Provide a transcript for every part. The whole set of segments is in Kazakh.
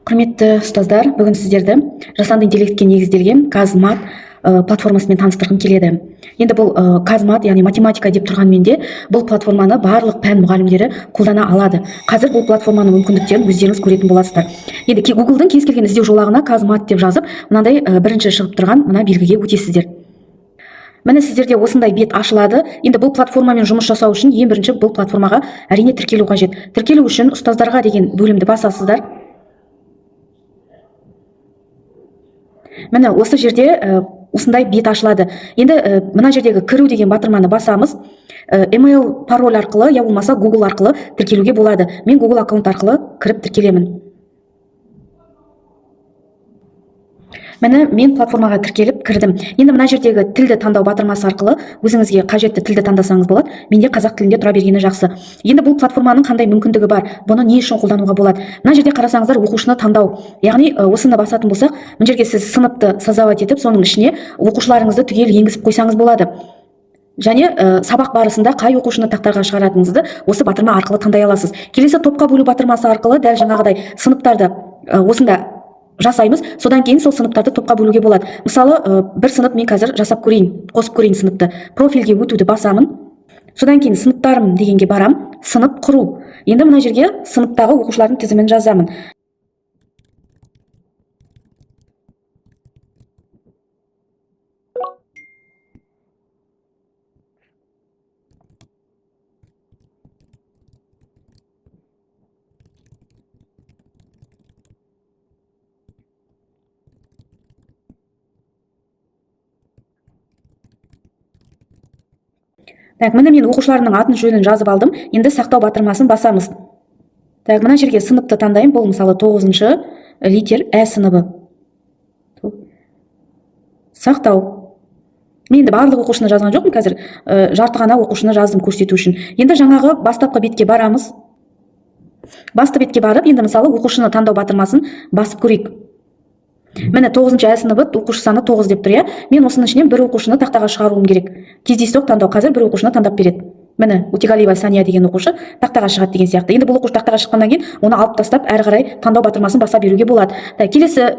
Құрметті ұстаздар, бүгін сіздерді жасанды интеллектке негізделген Казмат платформасымен таныстырғым келеді. Енді бұл Казмат, яғни математика деп тұрғанмен де, бұл платформаны барлық пән мұғалімдері қолдана алады. Қазір бұл платформаның мүмкіндіктерін өздеріңіз көретін боласыздар. Енді Google-дың кез келген іздеу жолағына Казмат деп жазып, мынандай бірінші шығып тұрған мына белгіге өтесіздер. Міне сіздерде осындай бет ашылады. Енді бұл платформамен жұмыс жасау үшін ең бірінші бұл платформаға әрине тіркелу қажет. Тіркелу үшін ұстаздарға деген бөлімді басасыздар. Міне осы жерде осындай бет ашылады. Енді мына жердегі кіру деген батырманы басамыз. Email пароль арқылы, я болмаса Google арқылы тіркелуге болады. Мен Google аккаунт арқылы кіріп тіркелемін. Міне мен платформаға тіркеліп кірдім. Енді мына жердегі тілді таңдау батырмасы арқылы өзіңізге қажетті тілді таңдасаңыз болады. Менде қазақ тілінде тұра бергені жақсы. Енді бұл платформаның қандай мүмкіндігі бар? Бұны не үшін қолдануға болады? Мына жерде қарасаңыздар, оқушыны таңдау. Яғни осыны басатын болсақ, мына жерге сіз сыныпты создавать етіп, соның ішіне оқушыларыңызды түгел енгізіп қойсаңыз болады. Және сабақ барысында қай оқушыны тақтарға шығаратыныңызды осы батырма арқылы таңдай аласыз. Келесі топқа бөлу батырмасы арқылы дәл жаңағыдай сыныптарды осында жасаймыз. Содан кейін сол сыныптарды топқа бөлуге болады. Мысалы, бір сынып мен қазір жасап көрейін, қосып көрейін сыныпты. Профильге өтуді басамын. Содан кейін сыныптарым дегенге барам. Сынып құру. Енді мына жерге сыныптағы оқушылардың тізімін жазамын. Так, міне мен оқушыларымның атын жөнін жазып алдым. Енді сақтау батырмасын басамыз. Так, мына жерге сыныпты таңдаймын. Бұл мысалы 9-шы литер Ә сыныбы. Сақтау. Мен енді барлық оқушыны жазған жоқпын, қазір жарты ғана оқушыны жаздым көрсету үшін. Енді жаңағы бастапқы бетке барамыз. Басты бетке барып, енді мысалы оқушыны таңдау батырмасын басып көрейік. Міне 9-шы Ә сыныбы оқушы саны 9 деп тұр. Мен осының ішінен бір оқушыны тақтаға шығаруым керек. Кездейсоқ таңдау. Қазір бір оқушыны таңдап береді. Міне Утигалиева Сания деген оқушы тақтаға шығады деген сияқты. Енді бұл оқушы тақтаға шыққаннан кейін оны алып тастап әрі қарай таңдау батырмасын баса беруге болады. Келесі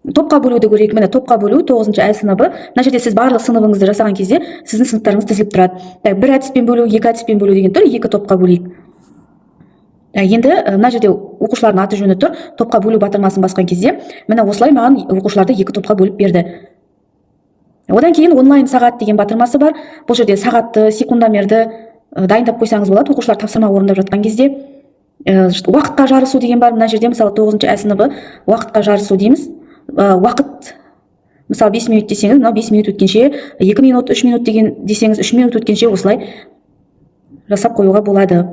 топқа бөлуді көрейік. Міне топқа бөлу 9-шы Ә сыныбы. Мына жерде сіз барлық сыныбыңызды жасаған кезде сіздің сыныптарыңыз тізіліп тұрады. Бір әдіспен бөлу, екі әдіспен бөлу деген тұр. Екі топқа бөлейік. Енді мына жерде оқушылардың аты жөні тұр. Топқа бөлу батырмасын басқан кезде міне осылай маған оқушыларды екі топқа бөліп берді. Одан кейін онлайн сағат деген батырмасы бар. Бұл жерде сағатты, секундомерді дайындап қойсаңыз болады. Оқушылар тапсырма орындап жатқан кезде уақытқа жарысу деген бар. Мына жерде мысалы 9-шы Ә сыныбы уақытқа жарысу дейміз. Уақыт мысалы 5 минут десеңіз, мынау 5 минут өткенше, 2 минут, 3 минут деген десеңіз, 3 минут өткенше осылай жасап қоюға болады.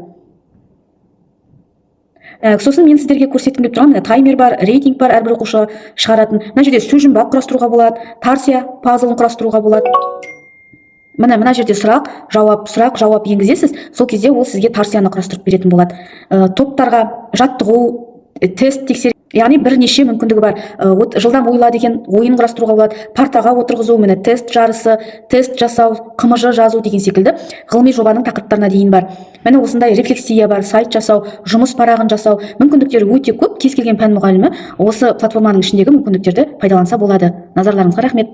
Сосын мен сіздерге көрсеткім келіп тұрған таймер бар, рейтинг бар, әрбір оқушы шығаратын. Мына жерде сөз жұмбақ құрастыруға болады, тарсия пазлын құрастыруға болады. Мына жерде сұрақ, жауап енгізесіз. Сол кезде ол сізге тарсияны құрастырып беретін болады. Топтарға жаттығу, тест тексеру, яғни бірнеше мүмкіндігі бар. Жылдам ойла деген ойын құрастыруға болады. Партаға отырғызу, міне тест жарысы, тест жасау, қымыжы жазу деген секілді ғылыми жобаның тақырыптарына дейін бар. Міне осындай рефлексия бар, сайт жасау, жұмыс парағын жасау, мүмкіндіктері өте көп. Кез келген пән мұғалімі осы платформаның ішіндегі мүмкіндіктерді пайдаланса болады. Назарларыңызға рахмет.